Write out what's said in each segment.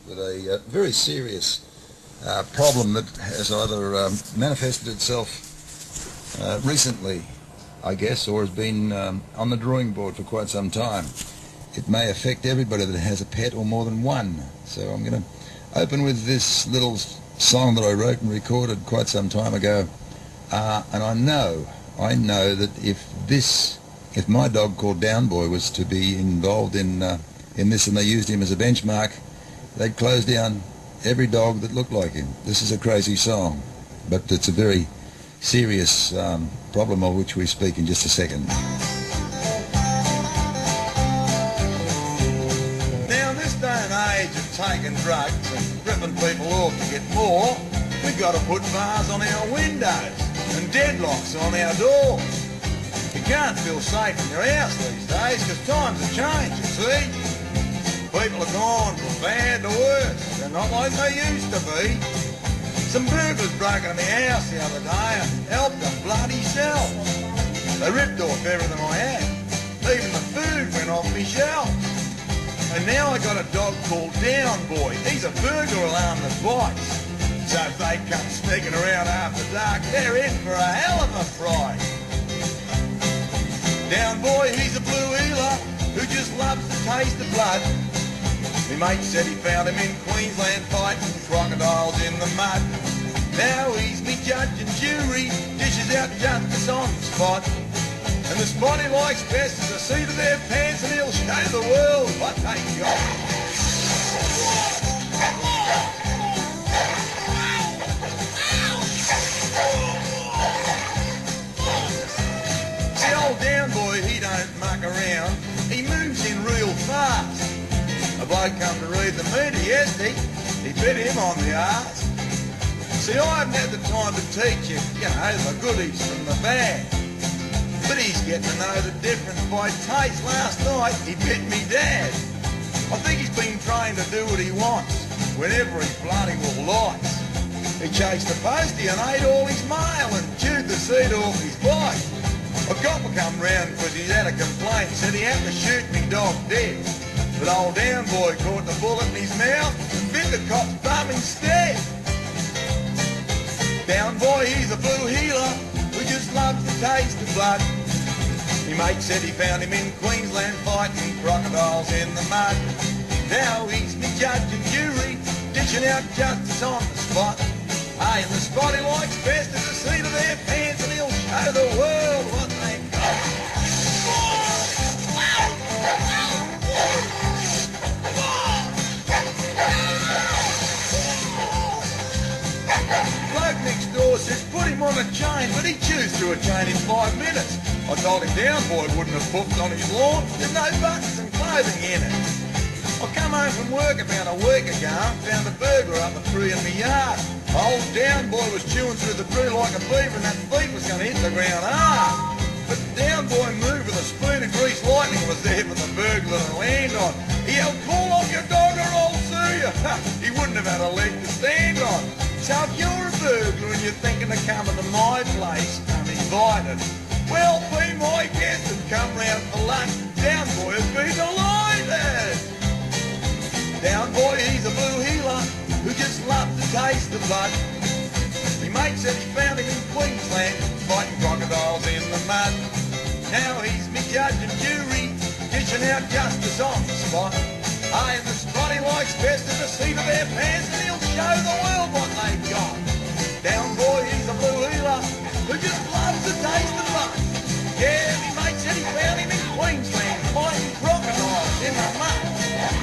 with a very serious problem that has either manifested itself recently, I guess, or has been on the drawing board for quite some time. It may affect everybody that has a pet or more than one. So I'm going to open with this little song that I wrote and recorded quite some time ago. And I know that if my dog called Down Boy was to be involved in this, and they used him as a benchmark, they'd close down every dog that looked like him. This is a crazy song, but it's a very serious problem of which we speak in just a second. Now in this day and age of taking drugs and ripping people off to get more, we've got to put bars on our windows and deadlocks on our doors. You can't feel safe in your house these days because times have changed, you see. People are gone from bad to worse. They're not like they used to be. Some burglars broke into my house the other day and helped them bloody sell. They ripped off everything I had. Even the food went off my shelf. And now I got a dog called Down Boy. He's a burglar alarm that bites. So if they come sneaking around after dark, they're in for a hell of a fright. Down Boy, he's a blue heeler who just loves the taste of blood. My mate said he found him in Queensland fighting crocodiles in the mud. Now he's me judge and jury, dishes out justice on the spot. And the spot he likes best is a seat of their pants, and he'll show the world what they got. See, old Down Boy, he don't muck around. He moves in real fast. A bloke come to read the meter yesterday, he bit him on the arse. See, I haven't had the time to teach him, the goodies from the bad. But he's getting to know the difference by taste. Last night, he bit me dad. I think he's been trained to do what he wants, whenever he bloody well likes. He chased the postie and ate all his mail and chewed the seat off his bike. A copper come round because he's had a complaint, said he had to shoot me dog dead. But old Down Boy caught the bullet in his mouth and bit the cop's bum instead. Down Boy, he's a blue heeler who just loves the taste of blood. My mate said he found him in Queensland fighting crocodiles in the mud. Now he's me judge and jury, dishing out justice on the spot. Hey, and the spot he likes best is the seat of their pants, and he'll show the world what they've got. Bloke next door says put him on a chain, but he chews through a chain in 5 minutes. I told him Down Boy wouldn't have pooped on his lawn. There's no buttons and clothing in it. I come home from work about a week ago and found a burglar up a tree in my yard. Old Down Boy was chewing through the tree like a beaver, and that beef was going to hit the ground hard. But Down Boy moved with a speed of greased lightning was there for the burglar to land on. He yelled, call off your dog or I'll sue you. He wouldn't have had a leg to stand on. So if you're a burglar and you're thinking of coming to my place, uninvited, well, be my guest and come round for lunch. Down Boy would be delighted. Down Boy, he's a blue heeler who just loves the taste of blood. My mate said he found him in Queensland fighting crocodiles in the mud. Now he's me judge and jury, dishing out justice on the spot. Hey, and the spot he likes best is the seat of their pants, and he'll show the world what they've got. Down Boy, he's a blue heeler who just loves the taste of blood. Yeah, my mate said he found him in Queensland fighting crocodiles in the mud.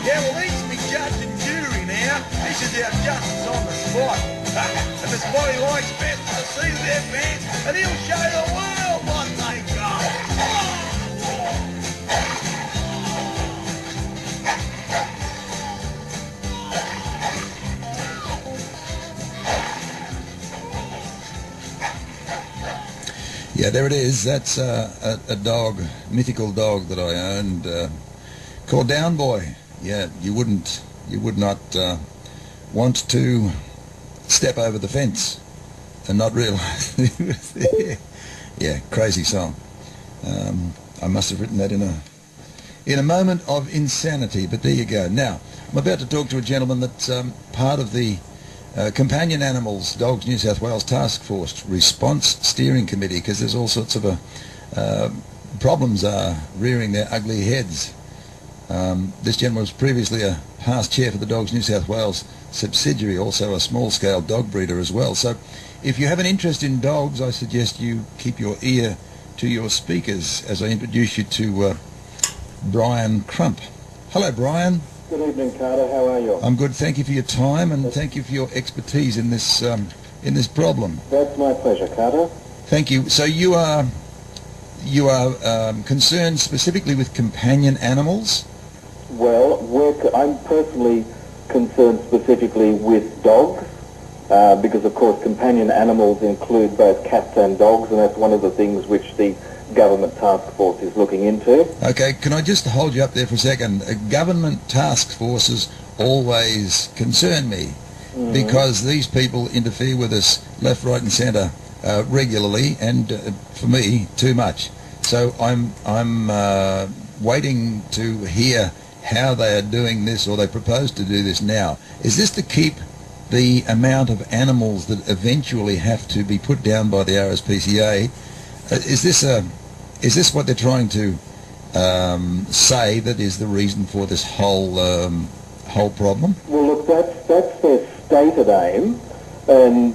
Yeah, well, he's me judge and jury now, dishes out justice on the spot. And the spot he likes best is the seat of their pants, and he'll show the world what they've got. Yeah, there it is. That's a dog, mythical dog that I owned, called Down Boy. Yeah, you would not want to step over the fence and not realise he was there. Yeah, crazy song. I must have written that in a moment of insanity, but there you go. Now, I'm about to talk to a gentleman that's part of the Companion Animals Dogs New South Wales Task Force Response Steering Committee, because there's all sorts of problems rearing their ugly heads. This gentleman was previously a past chair for the Dogs New South Wales subsidiary, also a small-scale dog breeder as well. So if you have an interest in dogs, I suggest you keep your ear to your speakers as I introduce you to Brian Crump. Hello, Brian. Good evening, Carter. How are you? I'm good. Thank you for your time and thank you for your expertise in this problem. That's my pleasure, Carter. Thank you. So you are concerned specifically with companion animals? Well, I'm personally concerned specifically with dogs because, of course, companion animals include both cats and dogs, and that's one of the things which the government task force is looking into. Okay, can I just hold you up there for a second? Government task forces always concern me because these people interfere with us left, right and centre regularly, and for me, too much. So I'm waiting to hear how they are doing this, or they propose to do this now. Is this to keep the amount of animals that eventually have to be put down by the RSPCA? Is this what they're trying to say that is the reason for this whole problem? Well, look, that's their stated aim, and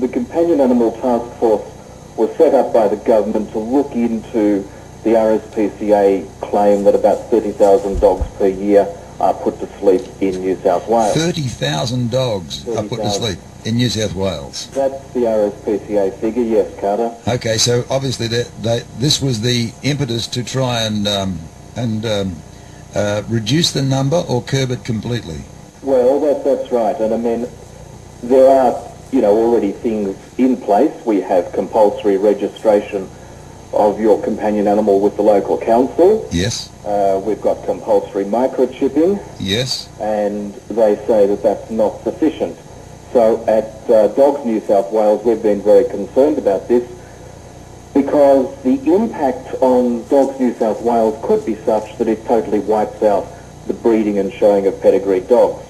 the Companion Animal Task Force was set up by the government to look into the RSPCA claim that about 30,000 dogs per year are put to sleep in New South Wales. 30,000 dogs are put to sleep in New South Wales. That's the RSPCA figure, yes, Carter. Okay, so obviously this was the impetus to try and reduce the number or curb it completely. Well, that's right, and I mean there are already things in place. We have compulsory registration of your companion animal with the local council. Yes. We've got compulsory microchipping. Yes. And they say that that's not sufficient. So at Dogs New South Wales, we've been very concerned about this because the impact on Dogs New South Wales could be such that it totally wipes out the breeding and showing of pedigreed dogs.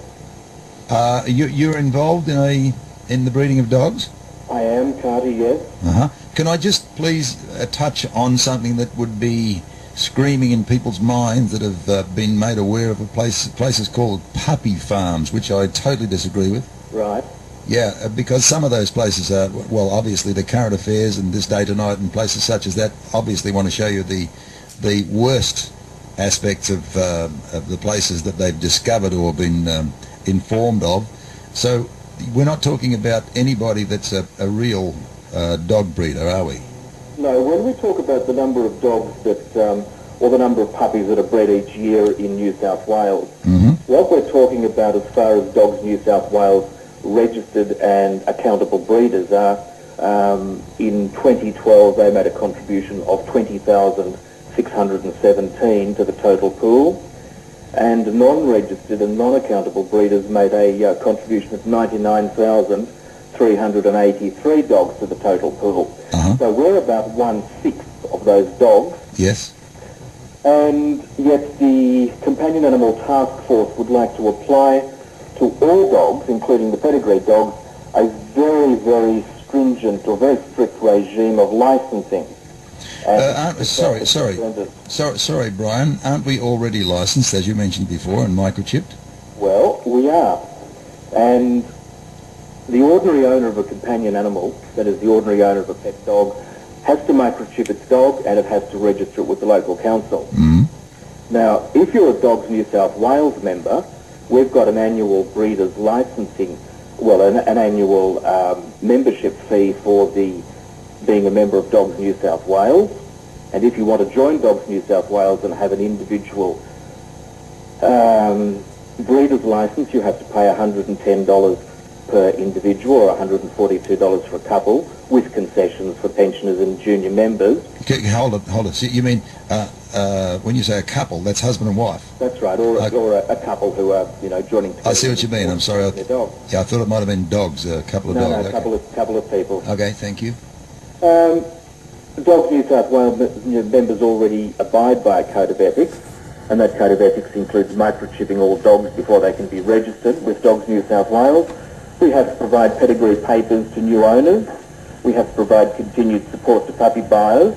You're involved in the breeding of dogs? I am, Carter, yes. Uh-huh. Can I just please touch on something that would be screaming in people's minds that have been made aware of places called puppy farms, which I totally disagree with. Right. Yeah, because some of those places are, well, obviously the Current Affairs and This Day Tonight and places such as that obviously want to show you the worst aspects of the places that they've discovered or been informed of. So we're not talking about anybody that's a real dog breeder, are we? No, when we talk about the number of dogs that, or the number of puppies that are bred each year in New South Wales, what we're talking about as far as Dogs New South Wales registered and accountable breeders are, in 2012 they made a contribution of 20,617 to the total pool, and non-registered and non-accountable breeders made a contribution of 99,383 dogs to the total pool. So we're about 1/6 of those dogs. Yes. And yet the Companion Animal Task Force would like to apply to all dogs, including the pedigreed dogs, a very, very stringent or very strict regime of licensing. Sorry, Brian. Aren't we already licensed, as you mentioned before, and microchipped? Well, we are. And the ordinary owner of a companion animal, that is the ordinary owner of a pet dog, has to microchip its dog and it has to register it with the local council. Now, if you're a Dogs New South Wales member, we've got an annual breeder's licensing, well, an annual membership fee for being a member of Dogs New South Wales. And if you want to join Dogs New South Wales and have an individual breeder's license, you have to pay $110 per individual or $142 for a couple, with concessions for pensioners and junior members. Okay, hold it. So you mean when you say a couple, that's husband and wife? That's right, or a couple who are, joining together. I see what you mean. I'm sorry. Their dog. Yeah, I thought it might have been dogs, a couple of dogs. No, a couple of people. Okay, thank you. Dogs New South Wales members already abide by a code of ethics, and that code of ethics includes microchipping all dogs before they can be registered with Dogs New South Wales. We have to provide pedigree papers to new owners. We have to provide continued support to puppy buyers.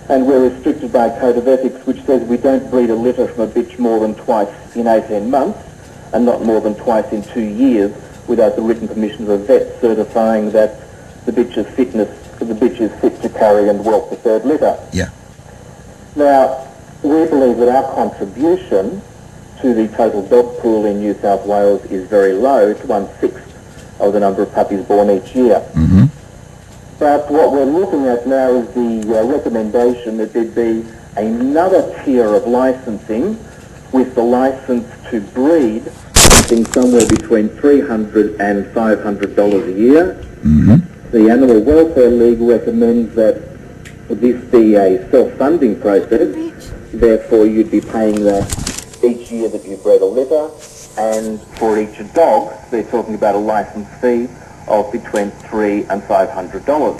And we're restricted by a code of ethics which says we don't breed a litter from a bitch more than twice in 18 months and not more than twice in 2 years without the written permission of a vet certifying that the bitch is fit to carry and well preferred litter. Yeah. Now, we believe that our contribution to the total dog pool in New South Wales is very low. It's 1/6 of the number of puppies born each year. Mm-hmm. But what we're looking at now is the recommendation that there be another tier of licensing with the license to breed somewhere between $300 and $500 a year. Mm-hmm. The Animal Welfare League recommends that this be a self-funding process. Therefore, you'd be paying that each year that you bred a litter, and for each dog, they're talking about a license fee of between $300 and $500.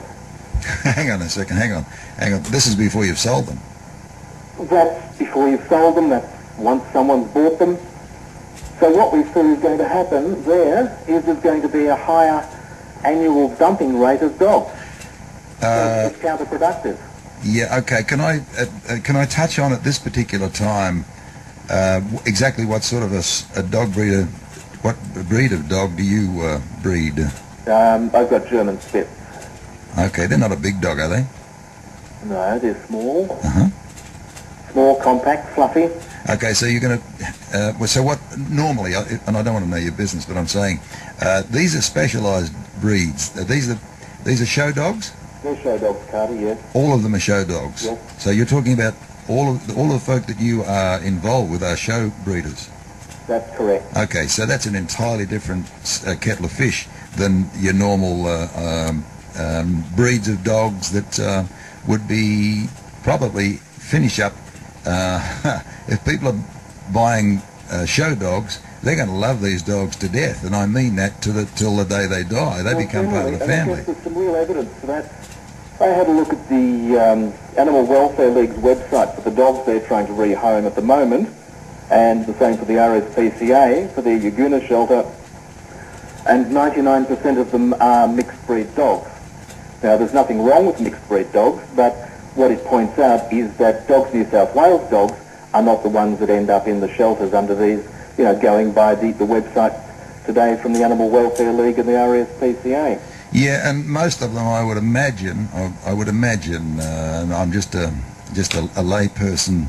Hang on a second, hang on. This is before you've sold them. That's before you've sold them, that's once someone's bought them. So what we see is going to happen there is there's going to be a higher annual dumping rate of dogs. So it's counterproductive. Yeah, okay. Can I touch on at this particular time exactly what sort of a dog breeder, what breed of dog do you breed? I've got German Spitz. Okay, they're not a big dog, are they? No, they're small. Uh-huh. Small, compact, fluffy. Okay, so you're going to... so what normally, and I don't want to know your business, but I'm saying these are specialised breeds. These are show dogs? They're show dogs, Carter, yes. All of them are show dogs? Yes. So you're talking about all of the folk that you are involved with are show breeders? That's correct. Okay, so that's an entirely different kettle of fish than your normal breeds of dogs that would be probably finish up. If people are buying show dogs, they're going to love these dogs to death, and I mean that till the day they die. They become part of the family. I guess there's some real evidence for that. I had a look at the Animal Welfare League's website for the dogs they're trying to rehome at the moment, and the same for the RSPCA for their Yaguna shelter, and 99% of them are mixed breed dogs. Now, there's nothing wrong with mixed breed dogs, but what it points out is that Dogs New South Wales dogs are not the ones that end up in the shelters under these, going by the website today from the Animal Welfare League and the RSPCA. Yeah, and most of them, I would imagine, and I'm just a lay person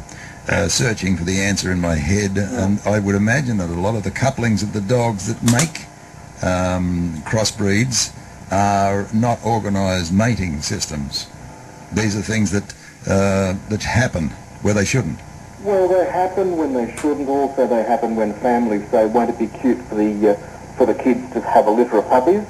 searching for the answer in my head, and I would imagine that a lot of the couplings of the dogs that make crossbreeds are not organised mating systems. These are things that happen where they shouldn't. Well, they happen when they shouldn't. Also, they happen when families say, won't it be cute for the kids to have a litter of puppies?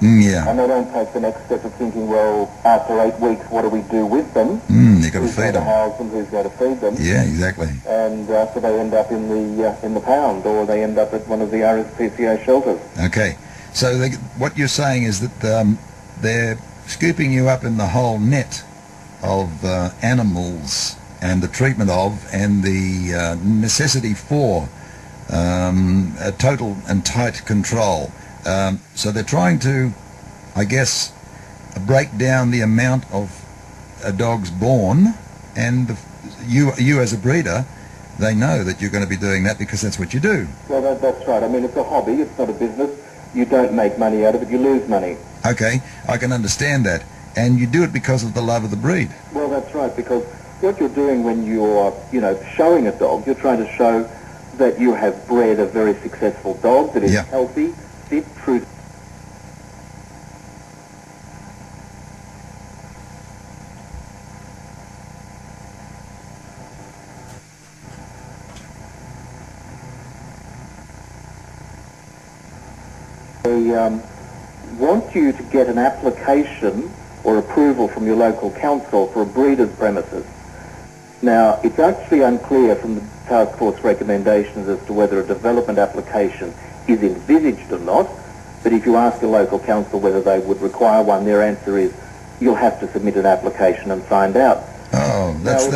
Yeah. And they don't take the next step of thinking, well, after 8 weeks, what do we do with them? You've got to Who's feed going to them. house them? Who's going to feed them? Yeah, exactly. And so they end up in the pound, or they end up at one of the RSPCA shelters. Okay. So what you're saying is that they're scooping you up in the whole net of animals and the treatment of and the necessity for a total and tight control. So they're trying to, I guess, break down the amount of dogs born, and you as a breeder, they know that you're going to be doing that because that's what you do. Well, that's right. I mean, it's a hobby. It's not a business. You don't make money out of it. You lose money. Okay, I can understand that. And you do it because of the love of the breed. Well, that's right, because what you're doing when you're, showing a dog, you're trying to show that you have bred a very successful dog that is healthy, fit, true. They want you to get an application or approval from your local council for a breeder's premises. Now, it's actually unclear from the task force recommendations as to whether a development application is envisaged or not, but if you ask your local council whether they would require one, their answer is you'll have to submit an application and find out. Oh, that's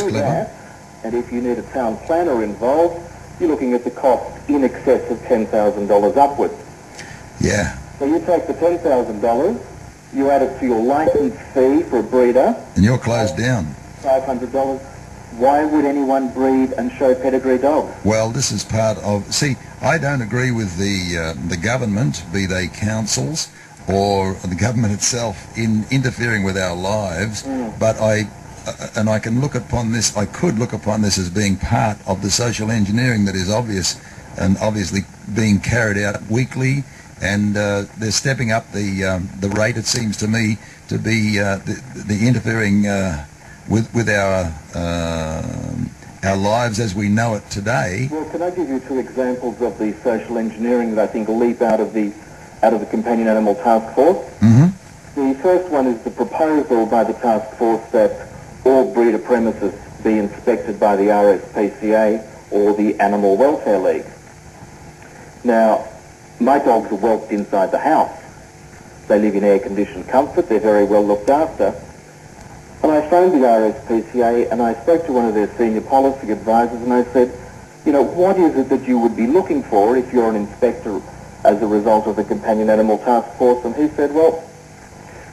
clever. And if you need a town planner involved, you're looking at the cost in excess of $10,000 upwards. Yeah. So you take the $10,000, you add it to your license fee for a breeder. And you're closed down. $500. Why would anyone breed and show pedigree dogs? Well, this is part of... See, I don't agree with the government, be they councils or the government itself, in interfering with our lives, but I can look upon this, I could look upon this as being part of the social engineering that is obvious and obviously being carried out weekly, and they're stepping up the rate, it seems to me, to be the interfering with our lives as we know it today. Well, can I give you two examples of the social engineering that I think leap out of the companion animal task force? The first one is the proposal by the task force that all breeder premises be inspected by the RSPCA or the Animal Welfare League. Now, my dogs are whelped inside the house. They live in air-conditioned comfort. They're very well looked after. And I phoned the RSPCA and I spoke to one of their senior policy advisors and I said, you know, what is it that you would be looking for if you're an inspector as a result of the companion animal task force? And he said, well,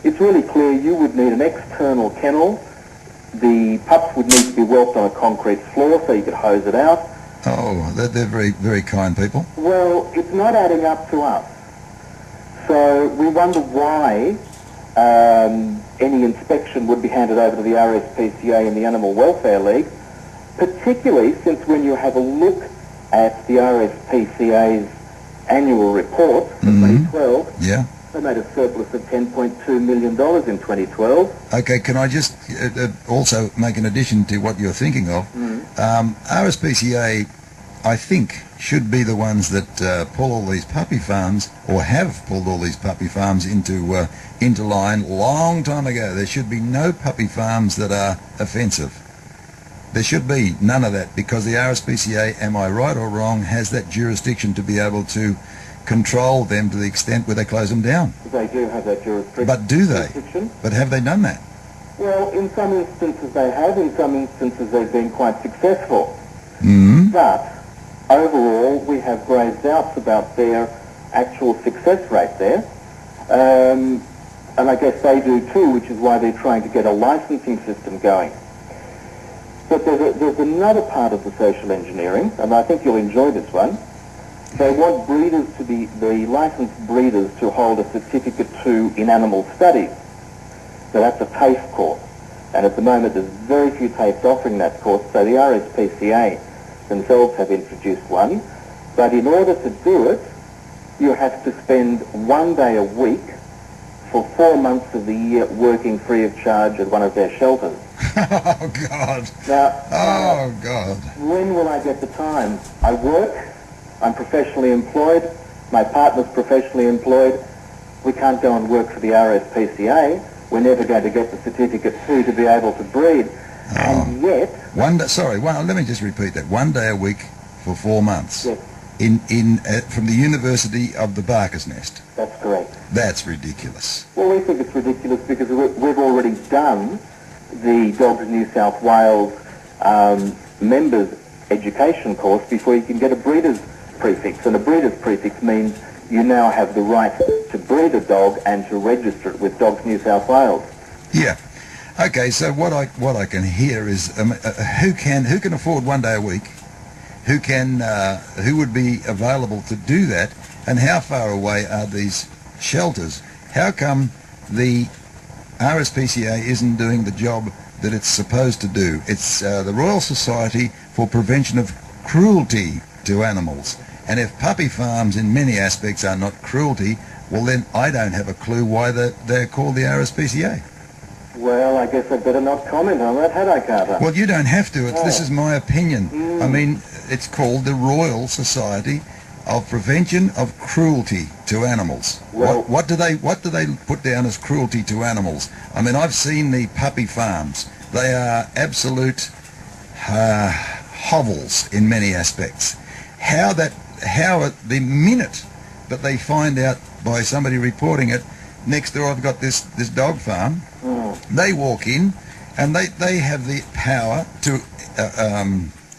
it's really clear you would need an external kennel. The pups would need to be whelped on a concrete floor so you could hose it out. Oh, they're very, very kind people. Well, it's not adding up to us. So we wonder why any inspection would be handed over to the RSPCA and the Animal Welfare League, particularly since when you have a look at the RSPCA's annual report for 2012, yeah, they made a surplus of $10.2 million in 2012. Okay, can I just also make an addition to what you're thinking of? RSPCA, I think, should be the ones that pull all these puppy farms, or have pulled all these puppy farms into line long time ago. There should be no puppy farms that are offensive. There should be none of that, because the RSPCA, am I right or wrong, has that jurisdiction to be able to control them to the extent where they close them down. They do have that jurisdiction. But do they? But have they done that? Well, in some instances they have, in some instances they've been quite successful. But overall we have grave doubts about their actual success rate there. And I guess they do too, which is why they're trying to get a licensing system going. But there's another part of the social engineering, and I think you'll enjoy this one. They want breeders to be, the licensed breeders, to hold a certificate in animal studies. So that's a TAFE course. And at the moment there's very few TAFEs offering that course, so the RSPCA themselves have introduced one. But in order to do it, you have to spend 1 day a week for 4 months of the year working free of charge at one of their shelters. Oh, God. Now, God. When will I get the time? I work. I'm professionally employed. My partner's professionally employed. We can't go and work for the RSPCA. We're never going to get the certificate to be able to breed. Oh. And yet... let me just repeat that. 1 day a week for 4 months. Yes. From the University of the Barker's Nest. That's correct. That's ridiculous. Well, we think it's ridiculous because we've already done the Dogs New South Wales members education course before you can get a breeder's prefix. And a breeder's prefix means you now have the right to breed a dog and to register it with Dogs New South Wales. Yeah. Okay, so what I can hear is who can afford 1 day a week, who would be available to do that, and how far away are these shelters? How come the RSPCA isn't doing the job that it's supposed to do? It's the Royal Society for Prevention of Cruelty to Animals. And if puppy farms in many aspects are not cruelty, well then I don't have a clue why they're called the RSPCA. Well, I guess I'd better not comment on that, had I, Carter? Well, you don't have to. This is my opinion. I mean, it's called the Royal Society of Prevention of Cruelty to Animals. Well, what do they put down as cruelty to animals? I mean, I've seen the puppy farms. They are absolute hovels in many aspects. How the minute that they find out by somebody reporting it, next door I've got this dog farm, they walk in And they have the power to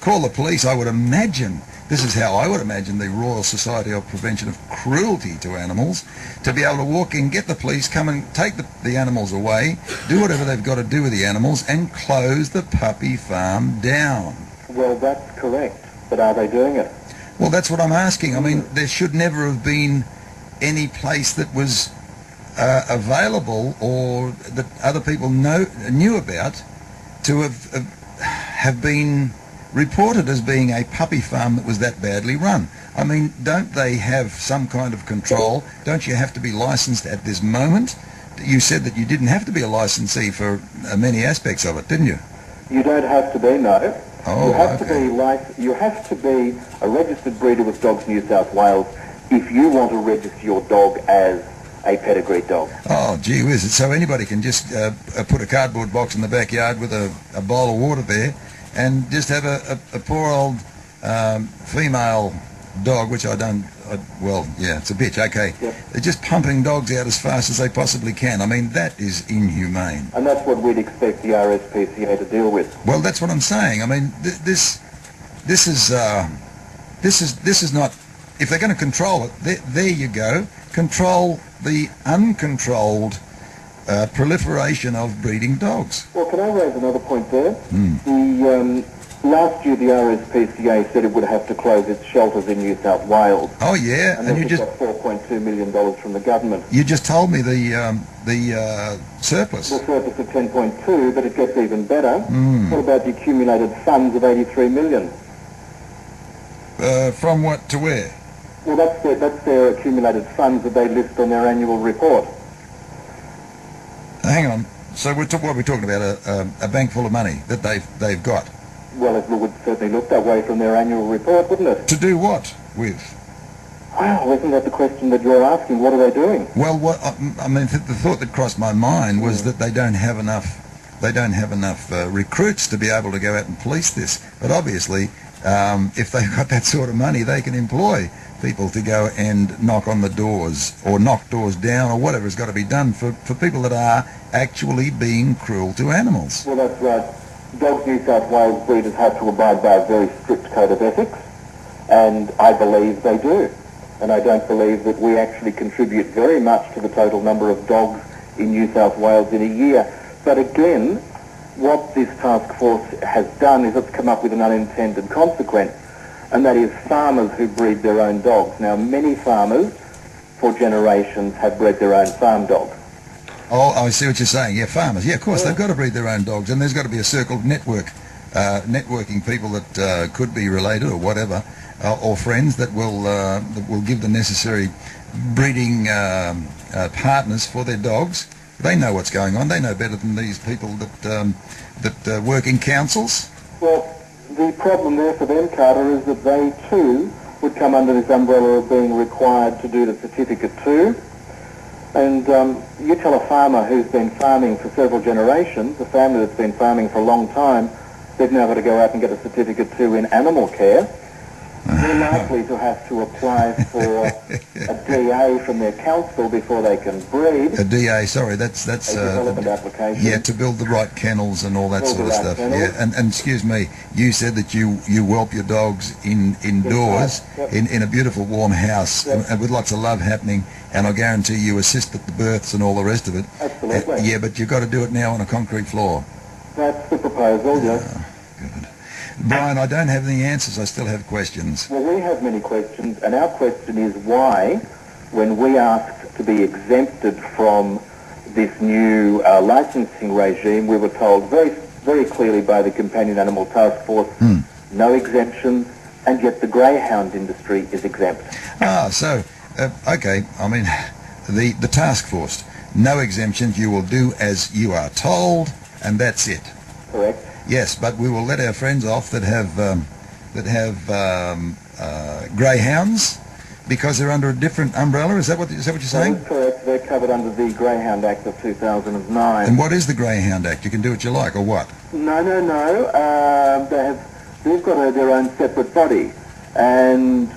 call the police, I would imagine. This is how I would imagine the Royal Society of Prevention of Cruelty to Animals, to be able to walk in, get the police, come and take the animals away, do whatever they've got to do with the animals, and close the puppy farm down. Well, that's correct. But are they doing it? Well, that's what I'm asking. I mean, there should never have been any place that was available or that other people knew about to have been reported as being a puppy farm that was that badly run. I mean, don't they have some kind of control? Don't you have to be licensed at this moment? You said that you didn't have to be a licensee for many aspects of it, didn't you? You don't have to be, no. Oh, you have okay. you have to be a registered breeder with Dogs New South Wales if you want to register your dog as a pedigree dog. Oh, gee whiz. So anybody can just put a cardboard box in the backyard with a bowl of water there and just have a poor old female dog, which well, yeah, it's a bitch, okay. Yep. They're just pumping dogs out as fast as they possibly can. I mean, that is inhumane. And that's what we'd expect the RSPCA to deal with. Well, that's what I'm saying. I mean, this is not. If they're going to control it, there you go. Control the uncontrolled proliferation of breeding dogs. Well, can I raise another point there? Mm. Last year the RSPCA said it would have to close its shelters in New South Wales. Oh yeah, and you just got $4.2 million from the government. You just told me the surplus. The surplus of 10.2, but it gets even better. Mm. What about the accumulated funds of 83 million? From what to where? Well, that's their accumulated funds that they list on their annual report. Hang on. So what are we talking about? A bank full of money that they've got. Well, it would certainly look that way from their annual report, wouldn't it? To do what with? Well, isn't that the question that you're asking? What are they doing? Well, I mean, the thought that crossed my mind was that they don't have enough. They don't have enough recruits to be able to go out and police this. But obviously, if they've got that sort of money, they can employ people to go and knock on the doors or knock doors down or whatever has got to be done for people that are actually being cruel to animals. Well, that's right. Dogs New South Wales breeders have to abide by a very strict code of ethics, and I believe they do. And I don't believe that we actually contribute very much to the total number of dogs in New South Wales in a year. But again, what this task force has done is it's come up with an unintended consequence, and that is farmers who breed their own dogs. Now, many farmers for generations have bred their own farm dogs. Oh, I see what you're saying. Yeah, farmers. Yeah, of course, they've got to breed their own dogs, and there's got to be a circled network, networking people that could be related or whatever, or friends that will give the necessary breeding partners for their dogs. They know what's going on. They know better than these people that work in councils. Well, the problem there for them, Carter, is that they too would come under this umbrella of being required to do the certificate too. And you tell a farmer who's been farming for several generations, a family that's been farming for a long time, they've now got to go out and get a certificate too in animal care. They're likely to have to apply for a DA from their council before they can breed. A DA, sorry, that's a development application. Yeah, to build the right kennels and all that sort of stuff. Yeah, and excuse me, you said that you whelp your dogs indoors in a beautiful warm house and with lots of love happening, and I guarantee you assist at the births and all the rest of it. Absolutely. Yeah, but you've got to do it now on a concrete floor. That's the proposal, yes. Good. Brian, I don't have any answers. I still have questions. Well, we have many questions, and our question is why, when we asked to be exempted from this new licensing regime, we were told very, very clearly by the Companion Animal Task Force, no exemptions, and yet the greyhound industry is exempt. So, okay, I mean, the task force, no exemptions, you will do as you are told, and that's it. Correct. Yes, but we will let our friends off that have greyhounds because they're under a different umbrella. Is that what you're saying? That's correct. They're covered under the Greyhound Act of 2009. And what is the Greyhound Act? You can do what you like, or what? No. They've got their own separate body, and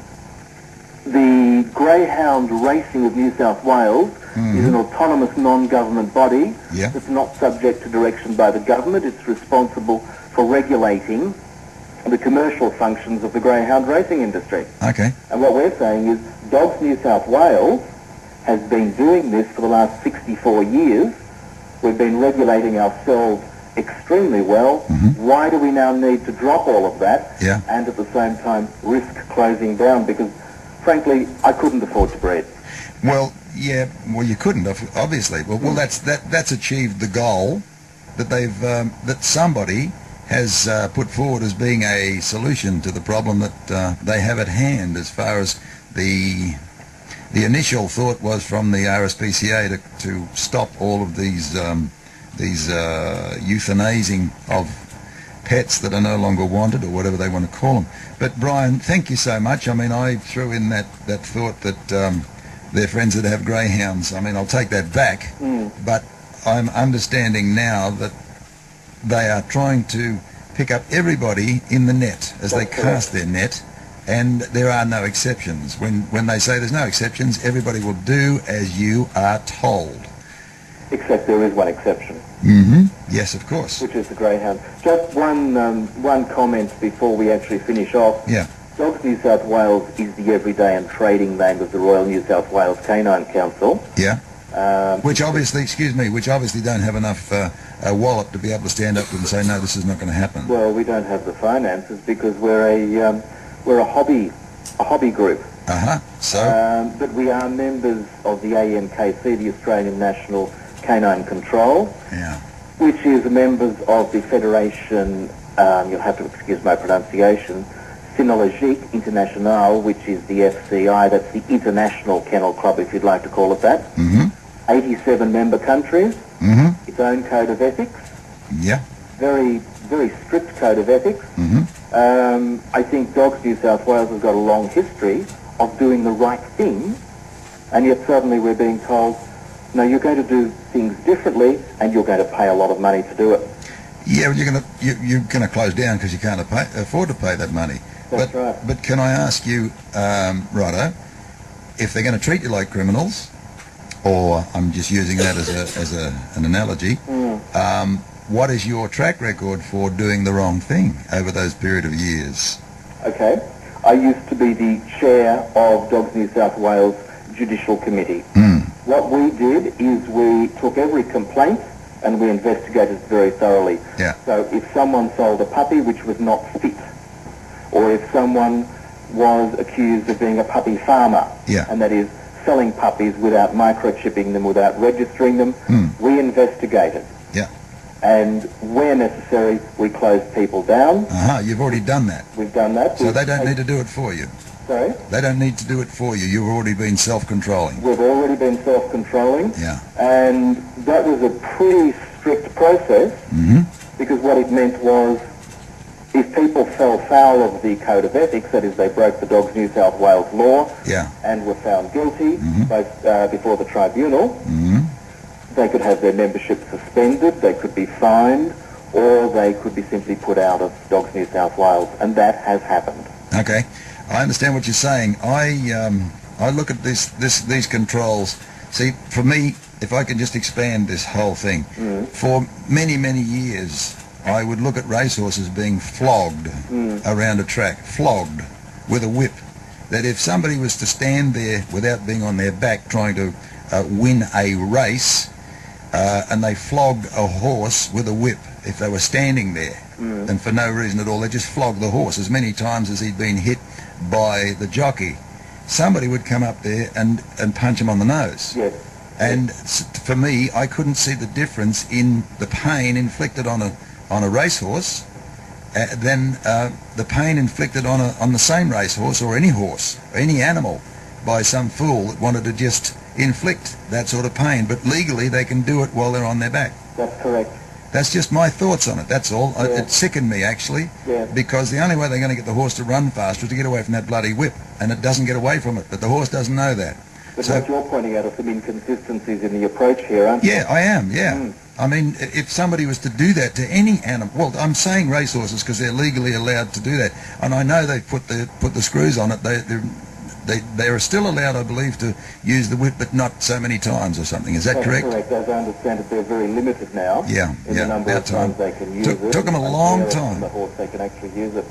the Greyhound Racing of New South Wales is an autonomous non-government body Yeah. that's not subject to direction by the government. It's responsible for regulating the commercial functions of the greyhound racing industry. Okay. And what we're saying is Dogs New South Wales has been doing this for the last 64 years. We've been regulating ourselves extremely well. Why do we now need to drop all of that Yeah. and at the same time risk closing down? Because, frankly, I couldn't afford to breed. Well, yeah. Well, you couldn't, obviously. Well, that's achieved the goal that they've that somebody has put forward as being a solution to the problem that they have at hand. As far as the initial thought was from the RSPCA to stop all of these euthanizing of pets that are no longer wanted, or whatever they want to call them. But Brian, thank you so much. I mean, I threw in that thought that they're friends that have greyhounds. I mean, I'll take that back, but I'm understanding now that they are trying to pick up everybody in the net as they cast their net, and there are no exceptions. When they say there's no exceptions, everybody will do as you are told. Except there is one exception. Yes, of course. Which is the greyhound. Just one comment before we actually finish off. Yeah. Dogs New South Wales is the everyday and trading name of the Royal New South Wales Canine Council. Yeah. Which obviously don't have enough a wallop to be able to stand up and say, no, this is not going to happen. Well, we don't have the finances because we're a hobby group. So? But we are members of the ANKC, the Australian National Canine Control. Yeah. Which is members of the Federation, you'll have to excuse my pronunciation, Cynologique Internationale, which is the FCI, that's the International Kennel Club, if you'd like to call it that. 87 member countries, its own code of ethics. Yeah. Very, very strict code of ethics. I think Dogs New South Wales has got a long history of doing the right thing, and yet suddenly we're being told, no, you're going to do things differently, and you're going to pay a lot of money to do it. Yeah, you're going to close down because you can't afford to pay that money. That's right. But can I ask you, Righto, if they're going to treat you like criminals, or I'm just using that as an analogy, what is your track record for doing the wrong thing over those period of years? Okay. I used to be the chair of Dogs New South Wales Judicial Committee. What we did is we took every complaint and we investigated it very thoroughly. Yeah. So if someone sold a puppy which was not fit, or if someone was accused of being a puppy farmer, and that is selling puppies without microchipping them, without registering them, we investigated. Yeah. And where necessary, we closed people down. You've already done that. We've done that. So they don't need to do it for you. Sorry? They don't need to do it for you. You've already been self-controlling. We've already been self-controlling. Yeah. And that was a pretty strict process, because what it meant was if people fell foul of the code of ethics, that is, they broke the Dogs New South Wales law and were found guilty both before the tribunal, they could have their membership suspended, they could be fined, or they could be simply put out of Dogs New South Wales, and that has happened. Okay. I understand what you're saying. I look at these controls. See, for me, if I can just expand this whole thing, for many years, I would look at racehorses being flogged around a track, flogged with a whip. That if somebody was to stand there without being on their back trying to win a race, and they flogged a horse with a whip, if they were standing there, and for no reason at all, they just flogged the horse as many times as he'd been hit by the jockey, somebody would come up there and punch him on the nose. Yes. And for me, I couldn't see the difference in the pain inflicted on a racehorse than the pain inflicted on the same racehorse or any animal by some fool that wanted to just inflict that sort of pain. But legally, they can do it while they're on their back. That's correct. That's just my thoughts on it, that's all. Yeah. It sickened me, actually, because the only way they're going to get the horse to run faster is to get away from that bloody whip, and it doesn't get away from it, but the horse doesn't know that. But what you're pointing out are some inconsistencies in the approach here, aren't you? Yeah, I am, yeah. I mean, if somebody was to do that to any animal, well, I'm saying racehorses because they're legally allowed to do that, and I know they've put the screws on it. they are still allowed, I believe, to use the whip, but not so many times or something. Is that That's correct? correct. As I understand it, they're very limited now in the number of times they can use it. Took them a long time. On the horse, they can actually use it.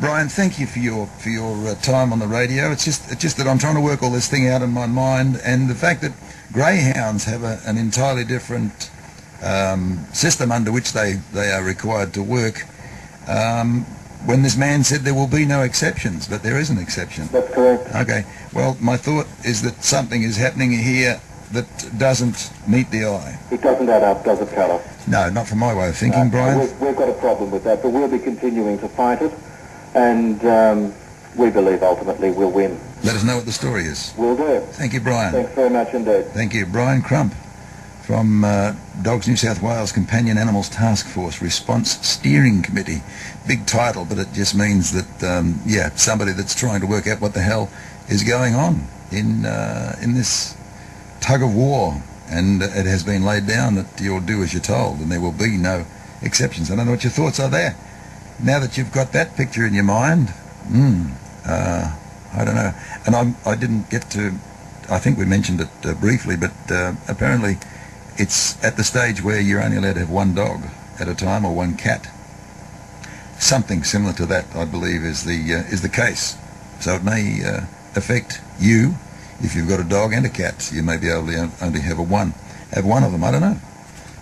Brian, thank you for your time on the radio. It's just that I'm trying to work all this thing out in my mind, and the fact that greyhounds have an entirely different system under which they are required to work. When this man said there will be no exceptions, but there is an exception. That's correct. Okay. Well, my thought is that something is happening here that doesn't meet the eye. It doesn't add up, does it, Carlos? No, not from my way of thinking, Brian. We've got a problem with that, but we'll be continuing to fight it, and we believe ultimately we'll win. Let us know what the story is. Will do. Thank you, Brian. Thanks very much indeed. Thank you. Brian Crump from Dogs New South Wales Companion Animals Task Force Response Steering Committee. Big title, but it just means that, somebody that's trying to work out what the hell is going on in this tug of war. And it has been laid down that you'll do as you're told, and there will be no exceptions. I don't know what your thoughts are there. Now that you've got that picture in your mind, I don't know. And I didn't get to, I think we mentioned it briefly, but apparently it's at the stage where you're only allowed to have one dog at a time or one cat. Something similar to that, I believe, is the case. So it may affect you if you've got a dog and a cat. You may be able to only have one of them. I don't know.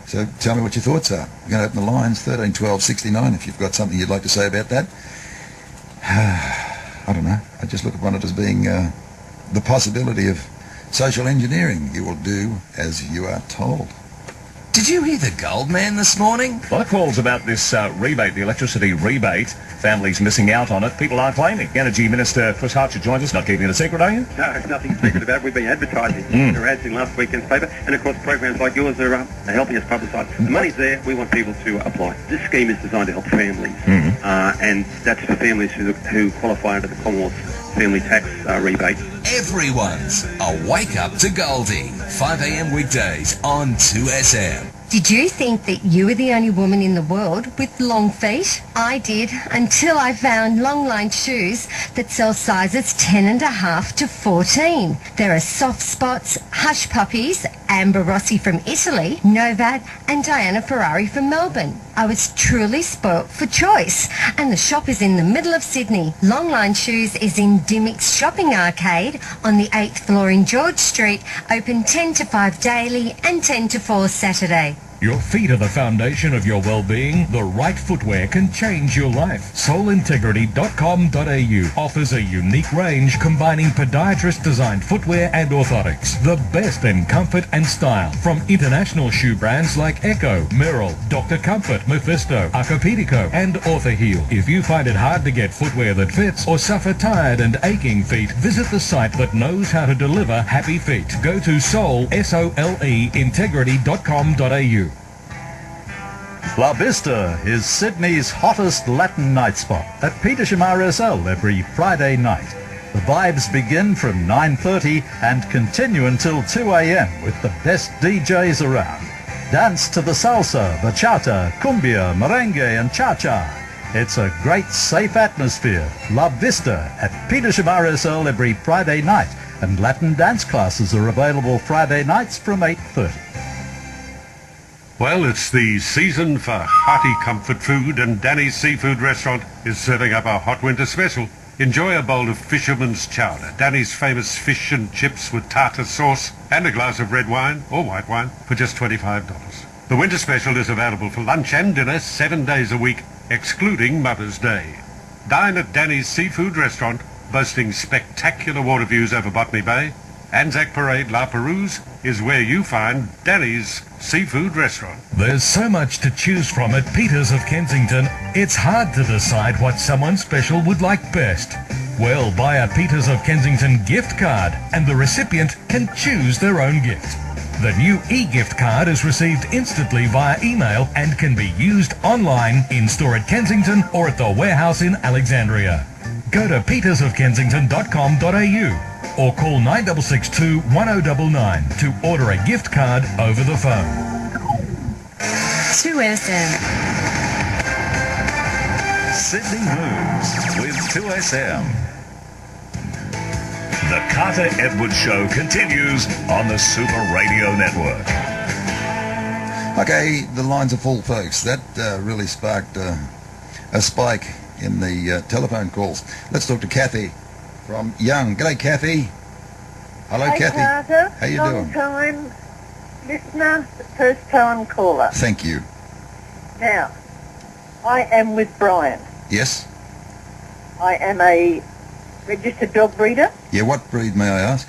So tell me what your thoughts are. We're going to open the lines, 13 12 69, if you've got something you'd like to say about that. I don't know. I just look upon it as being the possibility of social engineering. You will do as you are told. Did you hear the gold man this morning? A lot of calls about this rebate, the electricity rebate. Families missing out on it. People are claiming. Energy Minister Chris Hartcher joins us. Not keeping it a secret, are you? No, it's nothing secret about it. We've been advertising. There are ads in last weekend's paper. And, of course, programs like yours are helping us publicise. The money's there. We want people to apply. This scheme is designed to help families. And that's for families who qualify under the Commonwealth's family tax rebate. Everyone's a wake up to Goldie. 5 a.m. weekdays on 2SM. Did you think that you were the only woman in the world with long feet? I did, until I found long-line shoes that sell sizes 10.5 to 14. There are Soft Spots, Hush Puppies, Amber Rossi from Italy, Novat and Diana Ferrari from Melbourne. I was truly spoilt for choice. And the shop is in the middle of Sydney. Longline Shoes is in Dimmick's Shopping Arcade on the 8th floor in George Street, open 10 to 5 daily and 10 to 4 Saturday. Your feet are the foundation of your well-being. The right footwear can change your life. Soulintegrity.com.au offers a unique range combining podiatrist-designed footwear and orthotics. The best in comfort and style from international shoe brands like Echo, Merrill, Dr. Comfort, Mephisto, Acapedico and Orthaheel. If you find it hard to get footwear that fits or suffer tired and aching feet, visit the site that knows how to deliver happy feet. Go to integrity.com.au. La Vista is Sydney's hottest Latin night spot at Petersham RSL every Friday night. The vibes begin from 9:30 and continue until 2 a.m. with the best DJs around. Dance to the salsa, bachata, cumbia, merengue and cha-cha. It's a great safe atmosphere. La Vista at Petersham RSL every Friday night, and Latin dance classes are available Friday nights from 8:30. Well, it's the season for hearty comfort food, and Danny's Seafood Restaurant is serving up our hot winter special. Enjoy a bowl of fisherman's chowder, Danny's famous fish and chips with tartar sauce, and a glass of red wine or white wine for just $25. The winter special is available for lunch and dinner 7 days a week, excluding Mother's Day. Dine at Danny's Seafood Restaurant, boasting spectacular water views over Botany Bay. Anzac Parade La Perouse is where you find Danny's Seafood Restaurant. There's so much to choose from at Peters of Kensington, it's hard to decide what someone special would like best. Well, buy a Peters of Kensington gift card and the recipient can choose their own gift. The new e-gift card is received instantly via email and can be used online, in-store at Kensington or at the warehouse in Alexandria. Go to petersofkensington.com.au or call 9662 1099 to order a gift card over the phone. 2SM. Sydney Moves with 2SM. The Carter Edwards Show continues on the Super Radio Network. Okay, the lines are full, folks. That really sparked a spike in the telephone calls. Let's talk to Kathy from Young. G'day, Kathy. Hello, Hey, Kathy. Carter. How you Long doing? time listener, first time caller. Thank you. Now, I am with Brian. Yes? I am a registered dog breeder. Yeah, what breed, may I ask?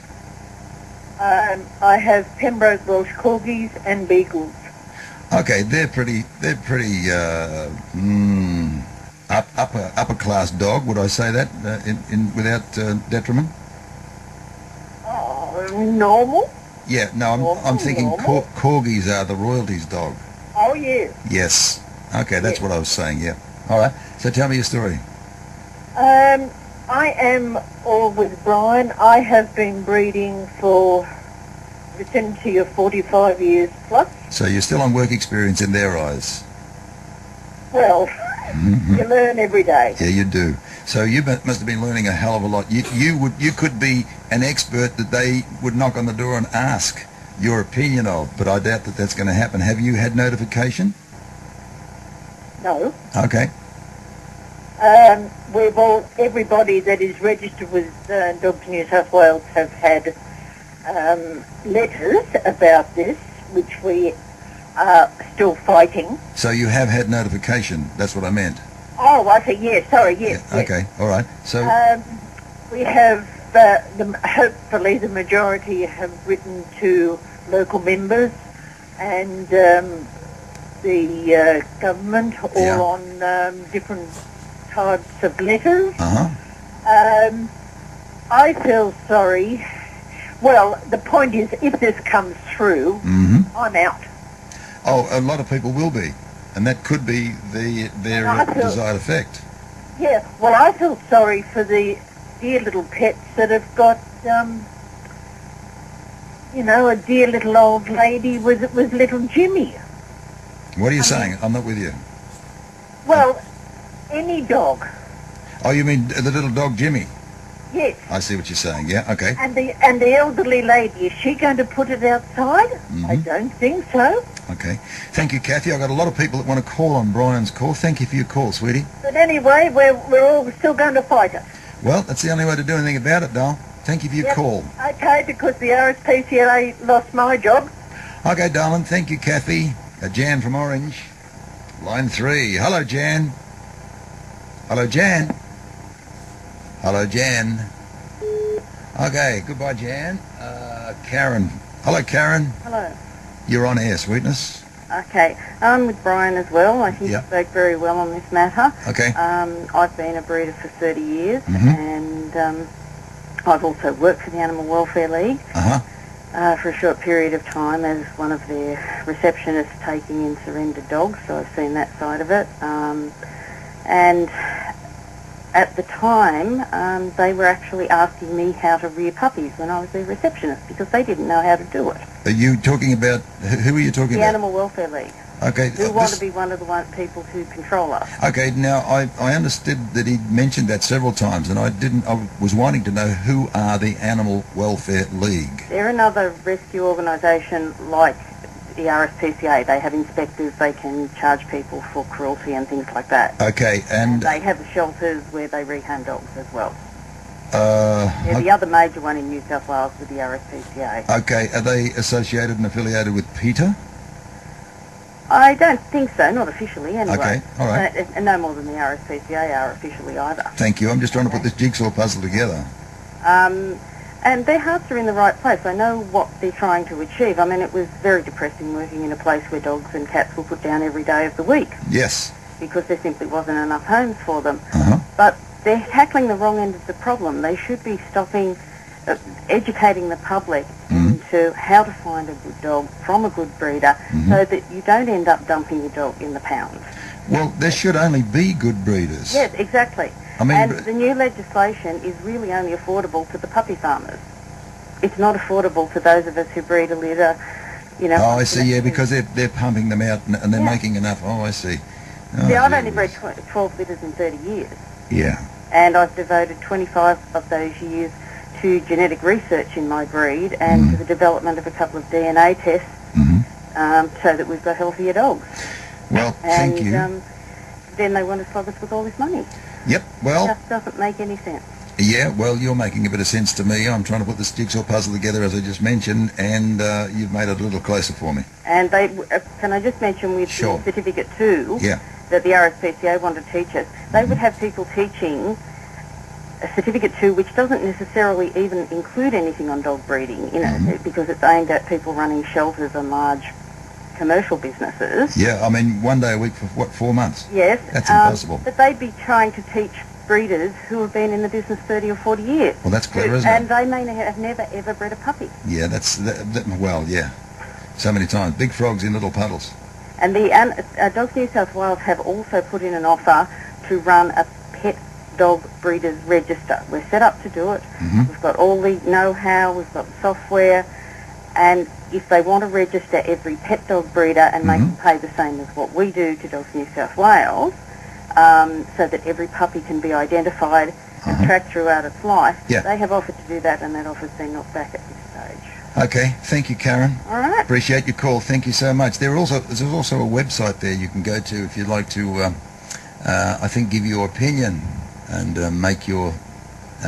I have Pembroke Welsh Corgis and Beagles. Okay, they're pretty upper class dog. Would I say that in without detriment? Oh, normal? Yeah, no, I'm thinking corgis are the royalties dog. Oh, yeah. Yes. Okay, that's what I was saying. Yeah. All right. So tell me your story. I am all with Brian. I have been breeding for vicinity of 45 years plus. So you're still on work experience in their eyes. Well, you learn every day. Yeah, you do. So you must have been learning a hell of a lot. You could be an expert that they would knock on the door and ask your opinion of, but I doubt that that's going to happen. Have you had notification? No. Okay. Everybody that is registered with Dogs New South Wales have had letters about this, which we are still fighting. So you have had notification. That's what I meant. Oh, I see. Yes. Sorry. Yes. Yeah, okay. All right. So we have hopefully the majority have written to local members and the government, all on different types of letters. I feel sorry. Well, the point is, if this comes through, I'm out. Oh, a lot of people will be, and that could be their desired effect. Yeah, well, I feel sorry for the dear little pets that have got, a dear little old lady with little Jimmy. What are you saying? I'm not with you. Well, any dog. Oh, you mean the little dog Jimmy? Yes. I see what you're saying. Yeah. Okay. And the elderly lady, is she going to put it outside? I don't think so. Okay. Thank you, Kathy. I've got a lot of people that want to call on Brian's call. Thank you for your call, sweetie. But anyway, we're all still going to fight it. Well, that's the only way to do anything about it, doll. Thank you for your call. Okay, because the RSPCA lost my job. Okay, darling. Thank you, Kathy. Jan from Orange. Line 3. Hello, Jan. Hello, Jan. Hello, Jan. Okay, goodbye, Jan. Karen. Hello, Karen. Hello. You're on air, sweetness. Okay, I'm with Brian as well. I think he spoke very well on this matter. Okay. I've been a breeder for 30 years, and I've also worked for the Animal Welfare League for a short period of time as one of their receptionists taking in surrendered dogs, so I've seen that side of it. And at the time, they were actually asking me how to rear puppies when I was their receptionist because they didn't know how to do it. Are you talking about, who are you talking The about? Animal Welfare League. Okay. Who want to be one of the people who control us. Okay, now I understood that he mentioned that several times, and I was wanting to know who are the Animal Welfare League. They're another rescue organisation like the RSPCA. They have inspectors, they can charge people for cruelty and things like that. Okay, and they have shelters where they rehome dogs as well. They're the other major one in New South Wales with the RSPCA. Okay, are they associated and affiliated with PETA? I don't think so, not officially anyway. Okay, all right. And no more than the RSPCA are officially either. Thank you. I'm just trying to put this jigsaw puzzle together. And their hearts are in the right place. I know what they're trying to achieve. I mean, it was very depressing working in a place where dogs and cats were put down every day of the week. Yes. Because there simply wasn't enough homes for them. But they're tackling the wrong end of the problem. They should be educating the public into how to find a good dog from a good breeder so that you don't end up dumping your dog in the pound. Well, there should only be good breeders. Yes, exactly. I mean, and the new legislation is really only affordable to the puppy farmers. It's not affordable to those of us who breed a litter, Oh, I see, yeah, because they're pumping them out and they're making enough. Oh, I see. Oh, I've only bred 12 litters in 30 years. Yeah. And I've devoted 25 of those years to genetic research in my breed and to the development of a couple of DNA tests so that we've got healthier dogs. Well, thank you. Then they want to flog us with all this money. Yep, well... It just doesn't make any sense. Yeah, well, you're making a bit of sense to me. I'm trying to put this jigsaw puzzle together, as I just mentioned, and you've made it a little closer for me. And they, can I just mention with the Certificate 2 that the RSPCA want to teach us, they would have people teaching a Certificate 2 which doesn't necessarily even include anything on dog breeding, you know, because it's aimed at people running shelters and large commercial businesses. Yeah, I mean, 1 day a week for, what, 4 months? Yes. That's impossible. But they'd be trying to teach breeders who have been in the business 30 or 40 years. Well, that's clever, isn't it? And they may have never, ever bred a puppy. Yeah, well, yeah. So many times. Big frogs in little puddles. And the Dogs New South Wales have also put in an offer to run a pet dog breeders register. We're set up to do it. We've got all the know-how, we've got software, and if they want to register every pet dog breeder and make them pay the same as what we do to Dogs New South Wales, so that every puppy can be identified and tracked throughout its life, they have offered to do that, and that offer's been knocked back at this stage. Okay, thank you, Karen. All right. Appreciate your call. Thank you so much. There's also a website there you can go to if you'd like to, I think, give your opinion and make your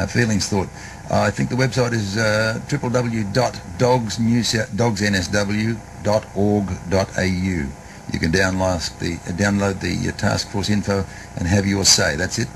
feelings thought. I think the website is www.dogsnsw.org.au. You can download the task force info and have your say. That's it.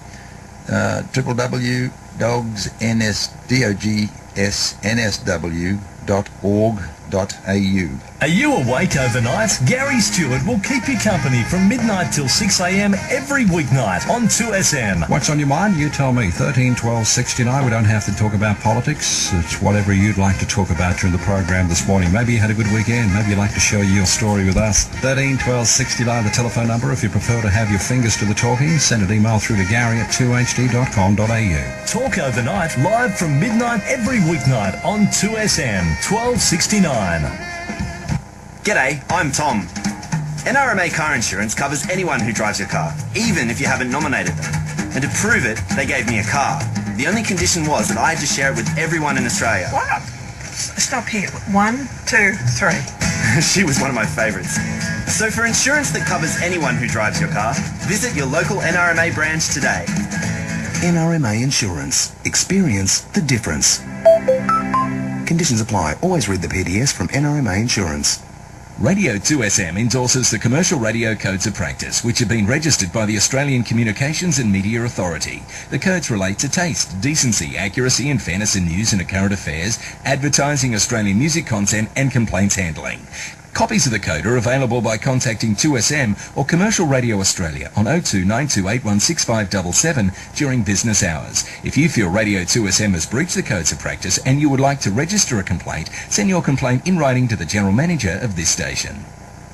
www.dogsnsw.org.au. Are you awake overnight? Gary Stewart will keep you company from midnight till 6 a.m. every weeknight on 2SM. What's on your mind? You tell me. 13 12 69. We don't have to talk about politics. It's whatever you'd like to talk about during the program this morning. Maybe you had a good weekend. Maybe you'd like to share your story with us. 13 12 69, the telephone number. If you prefer to have your fingers to the talking, send an email through to gary@2hd.com.au. Talk overnight, live from midnight every weeknight on 2SM 1269. G'day, I'm Tom. NRMA Car Insurance covers anyone who drives your car, even if you haven't nominated them. And to prove it, they gave me a car. The only condition was that I had to share it with everyone in Australia. What? Stop here. 1, 2, 3. She was one of my favourites. So for insurance that covers anyone who drives your car, visit your local NRMA branch today. NRMA Insurance. Experience the difference. Conditions apply. Always read the PDS from NRMA Insurance. Radio 2SM endorses the Commercial Radio Codes of Practice, which have been registered by the Australian Communications and Media Authority. The codes relate to taste, decency, accuracy and fairness in news and current affairs, advertising Australian music content and complaints handling. Copies of the code are available by contacting 2SM or Commercial Radio Australia on 02 92816577 during business hours. If you feel Radio 2SM has breached the codes of practice and you would like to register a complaint, send your complaint in writing to the General Manager of this station.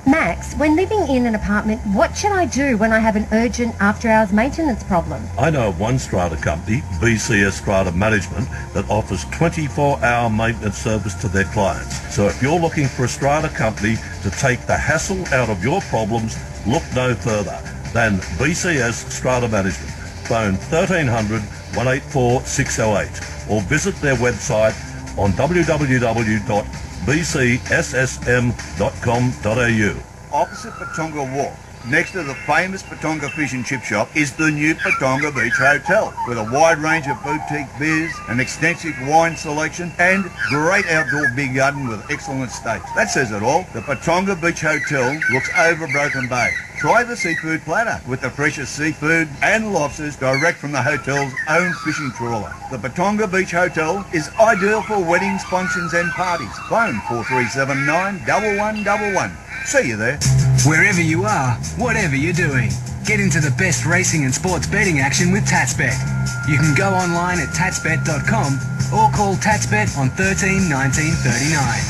Max, when living in an apartment, what should I do when I have an urgent after-hours maintenance problem? I know of one strata company, BCS Strata Management, that offers 24-hour maintenance service to their clients. So if you're looking for a strata company to take the hassle out of your problems, look no further than BCS Strata Management. Phone 1300 184 608 or visit their website on www.bcssm.com.au. Opposite Patonga Wharf, next to the famous Patonga Fish and Chip Shop, is the new Patonga Beach Hotel, with a wide range of boutique beers, an extensive wine selection, and great outdoor beer garden with excellent steaks. That says it all. The Patonga Beach Hotel looks over Broken Bay. Try the seafood platter with the freshest seafood and lobsters direct from the hotel's own fishing trawler. The Patonga Beach Hotel is ideal for weddings, functions and parties. Phone 4379 1111. See you there. Wherever you are, whatever you're doing, get into the best racing and sports betting action with TatsBet. You can go online at tatsbet.com or call TatsBet on 13 19 39.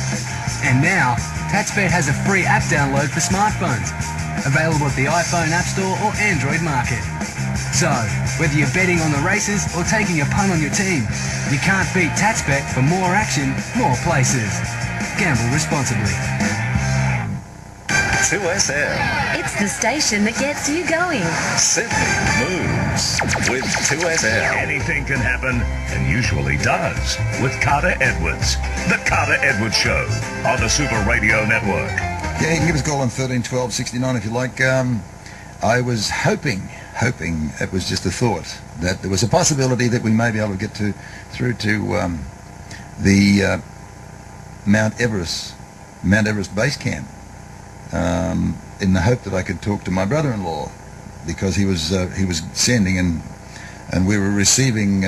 And now, TatsBet has a free app download for smartphones, available at the iPhone App Store or Android market. So, whether you're betting on the races or taking a punt on your team, you can't beat TatsBet for more action, more places. Gamble responsibly. 2SM. It's the station that gets you going. Sydney moves with 2SM. Anything can happen, and usually does, with Carter Edwards. The Carter Edwards Show on the Super Radio Network. Yeah, you can give us a call on 13 12 69 if you like. I was hoping it was just a thought, that there was a possibility that we may be able to get through to the Mount Everest base camp, in the hope that I could talk to my brother-in-law, because he was sending and we were receiving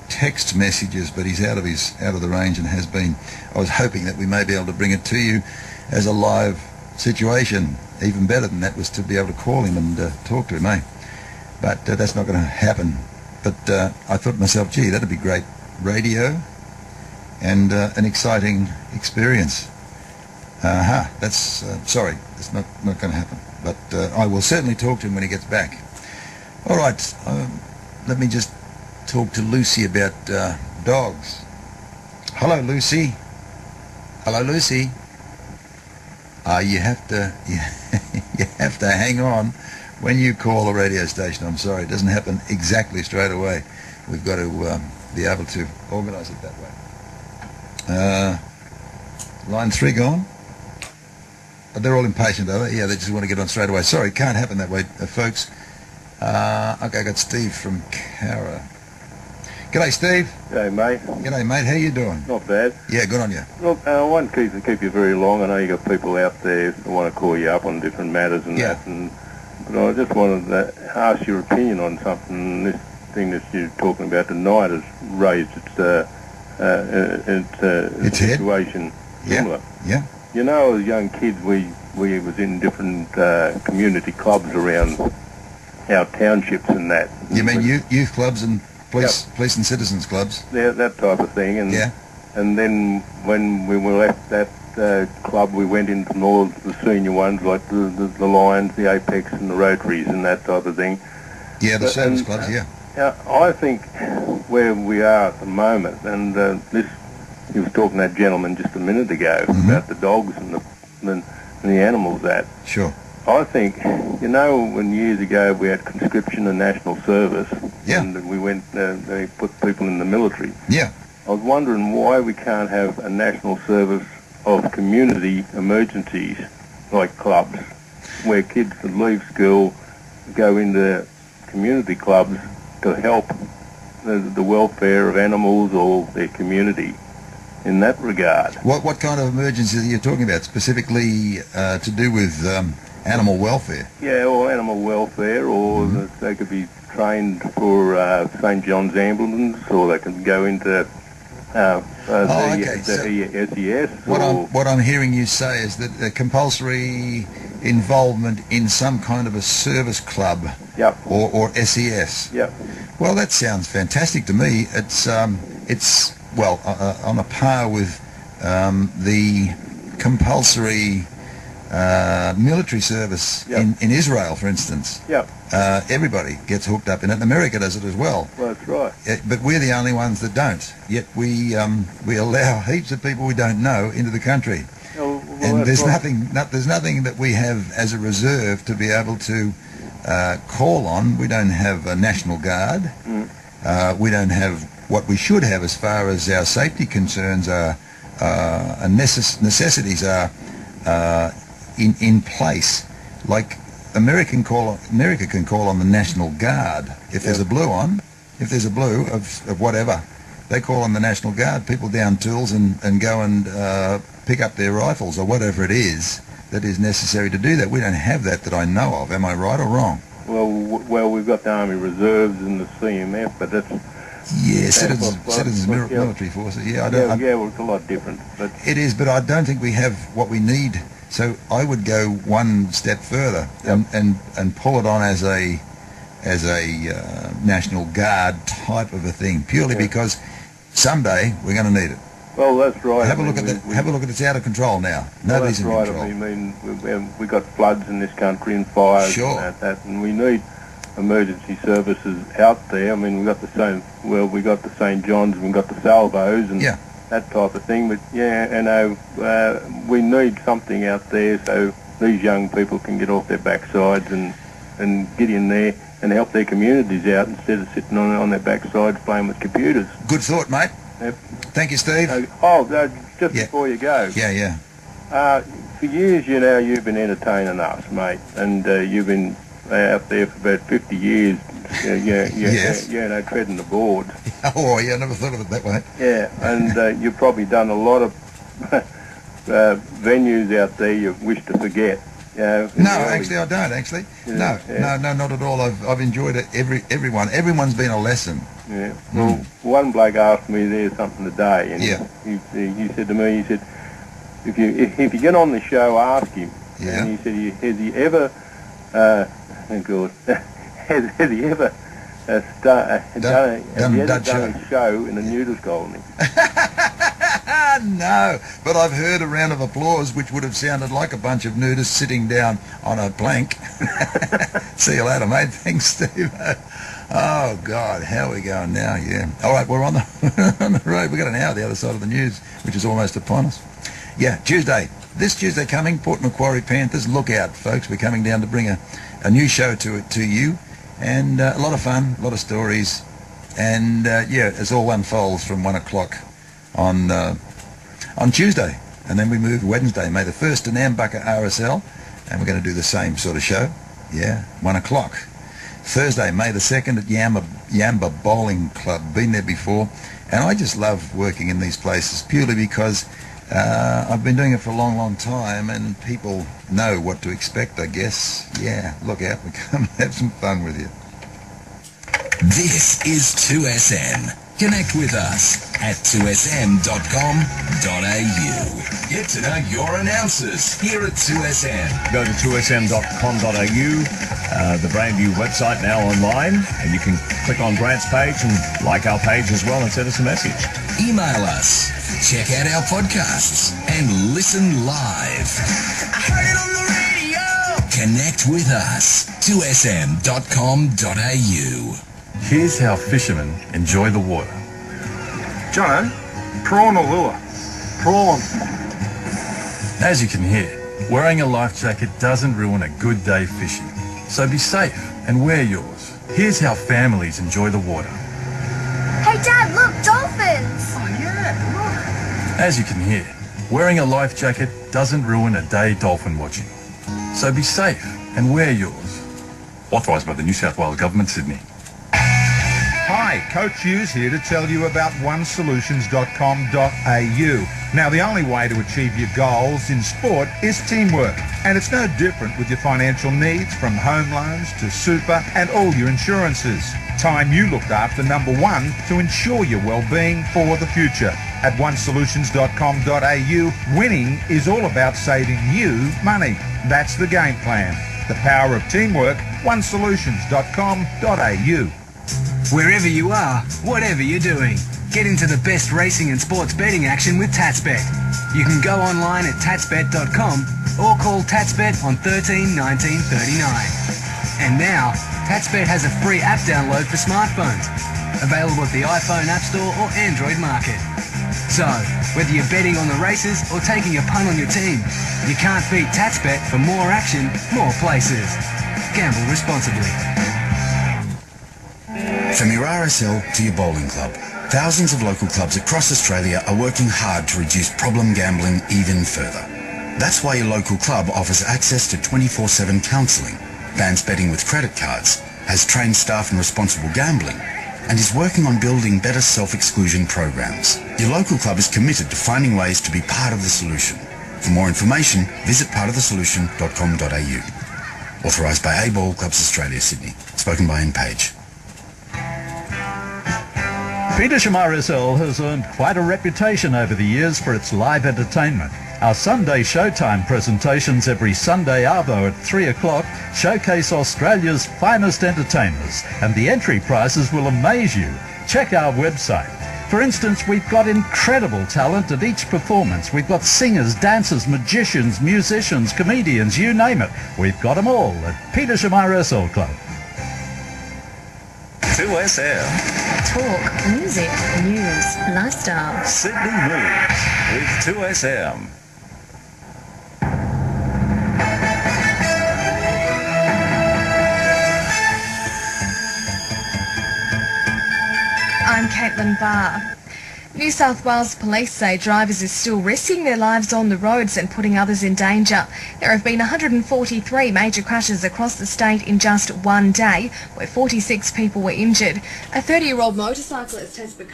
text messages, but he's out of the range and has been. I was hoping that we may be able to bring it to you as a live situation. Even better than that was to be able to call him and talk to him, eh? But that's not going to happen. But I thought to myself, gee, that'd be great radio and an exciting experience. That's sorry, it's not going to happen. But I will certainly talk to him when he gets back. All right, let me just talk to Lucy about dogs. Hello, Lucy. Hello, Lucy. You have to you have to hang on when you call a radio station. I'm sorry, it doesn't happen exactly straight away. We've got to be able to organise it that way. Line 3 gone. But they're all impatient, are they? Yeah, they just want to get on straight away. Sorry, it can't happen that way, folks. Okay, I got Steve from Cowra. G'day, Steve. G'day, mate. G'day, mate. How you doing? Not bad. Yeah, good on you. Look, I won't keep you very long. I know you got people out there who want to call you up on different matters and that. But I just wanted to ask your opinion on something. This thing that you're talking about tonight has raised its situation similar. Yeah. You know, as young kids, we was in different community clubs around our townships and that. You mean youth clubs and police and citizens clubs? Yeah, that type of thing. And and then when we were left that club, we went into more of the senior ones, like the Lions, the Apex and the Rotaries and that type of thing. Yeah, the service clubs, I think where we are at the moment, and he was talking to that gentleman just a minute ago about the dogs and the animals that. Sure. I think, you know, when years ago we had conscription and national service, and we went, they put people in the military. Yeah. I was wondering why we can't have a national service of community emergencies, like clubs, where kids that leave school go into community clubs to help the welfare of animals or their community in that regard. What kind of emergencies are you talking about, specifically to do with animal welfare? Yeah, or animal welfare, or they could be trained for St. John's Ambulance, or they can go into the SES. What I'm hearing you say is that the compulsory involvement in some kind of a service club or SES. Yeah. Well, that sounds fantastic to me. It's on a par with the compulsory military service in Israel, for instance. Everybody gets hooked up in it. America does it as well. Well, that's right. But we're the only ones that don't. Yet we allow heaps of people we don't know into the country. And there's nothing that we have as a reserve to be able to call on. We don't have a National Guard. We don't have what we should have as far as our safety concerns are, necessities are in place. Like America can call on the National Guard if there's a blue on. If there's a blue of whatever, they call on the National Guard. People down tools and go and pick up their rifles or whatever it is that is necessary to do that. We don't have that I know of. Am I right or wrong? Well, we've got the Army Reserves and the CMF, but that's... Yeah, citizens military forces. Well, it's a lot different. But it is, but I don't think we have what we need. So I would go one step further and pull it on as a National Guard type of a thing, purely because someday we're going to need it. Well, that's right. Have a look at it's out of control now. Nobody's in control. I mean, we got floods in this country and fires and that, and we need emergency services out there. I mean, we got the St. John's, we got the Salvos, and that type of thing. But we need something out there so these young people can get off their backsides and get in there and help their communities out instead of sitting on their backsides playing with computers. Good thought, mate. Yep. Thank you, Steve. Just before you go. Yeah. For years, you've been entertaining us, mate, and you've been out there for about 50 years, Yes. treading the board. Oh, yeah, I never thought of it that way. Yeah, and you've probably done a lot of venues out there you wish to forget. No, actually, I don't. Actually, no, not at all. I've enjoyed it. Everyone's been a lesson. Yeah. Well, one bloke asked me there something today, and he said to me, he said, if you get on the show, ask him. Yeah. And he said, has he ever done a show in a nudist colony? No, but I've heard a round of applause which would have sounded like a bunch of nudists sitting down on a plank. See you later, mate. Thanks, Steve. Oh, God, how are we going now? Yeah. All right, we're on the road. We've got an hour the other side of the news, which is almost upon us. Yeah, Tuesday. This Tuesday coming, Port Macquarie Panthers. Look out, folks. We're coming down to bring a new show to you. And a lot of fun, a lot of stories. And, as all unfolds from 1 o'clock on Tuesday. And then we move Wednesday, May the 1st, to Nambucca RSL. And we're going to do the same sort of show. Yeah, 1 o'clock. Thursday, May the 2nd at Yamba Bowling Club. Been there before. And I just love working in these places purely because I've been doing it for a long, long time and people know what to expect, I guess. Yeah, look out. We come and have some fun with you. This is 2SM. Connect with us at 2sm.com.au. Get to know your announcers here at 2SM. Go to 2sm.com.au, the brand new website now online, and you can click on Grant's page and like our page as well and send us a message. Email us, check out our podcasts, and listen live. I heard it on the radio. Connect with us, 2sm.com.au. Here's how fishermen enjoy the water. Jono, prawn or lure? Prawn. As you can hear, wearing a life jacket doesn't ruin a good day fishing. So be safe and wear yours. Here's how families enjoy the water. Hey Dad, look, dolphins! Oh yeah, look. As you can hear, wearing a life jacket doesn't ruin a day dolphin watching. So be safe and wear yours. Authorised by the New South Wales Government, Sydney. Hi, Coach Hughes here to tell you about onesolutions.com.au. Now, the only way to achieve your goals in sport is teamwork, and it's no different with your financial needs, from home loans to super and all your insurances. Time you looked after number one to ensure your well-being for the future. At onesolutions.com.au, winning is all about saving you money. That's the game plan. The power of teamwork, onesolutions.com.au. Wherever you are, whatever you're doing, get into the best racing and sports betting action with TatsBet. You can go online at tatsbet.com or call TatsBet on 13 19 39. And now, TatsBet has a free app download for smartphones, available at the iPhone App Store or Android market. So, whether you're betting on the races or taking a punt on your team, you can't beat TatsBet for more action, more places. Gamble responsibly. From your RSL to your bowling club, thousands of local clubs across Australia are working hard to reduce problem gambling even further. That's why your local club offers access to 24/7 counselling, bans betting with credit cards, has trained staff in responsible gambling, and is working on building better self-exclusion programs. Your local club is committed to finding ways to be part of the solution. For more information, visit partofthesolution.com.au. Authorised by A Ball Clubs Australia, Sydney. Spoken by Ian Page. Petersham RSL has earned quite a reputation over the years for its live entertainment. Our Sunday Showtime presentations every Sunday arvo at 3 o'clock showcase Australia's finest entertainers, and the entry prizes will amaze you. Check our website. For instance, we've got incredible talent at each performance. We've got singers, dancers, magicians, musicians, comedians, you name it. We've got them all at Petersham RSL Club. 2SM. Talk, music, news, lifestyle. Sydney Moves with 2SM. Caitlin Barr. New South Wales Police say drivers are still risking their lives on the roads and putting others in danger. There have been 143 major crashes across the state in just one day, where 46 people were injured. A 30-year-old motorcyclist has become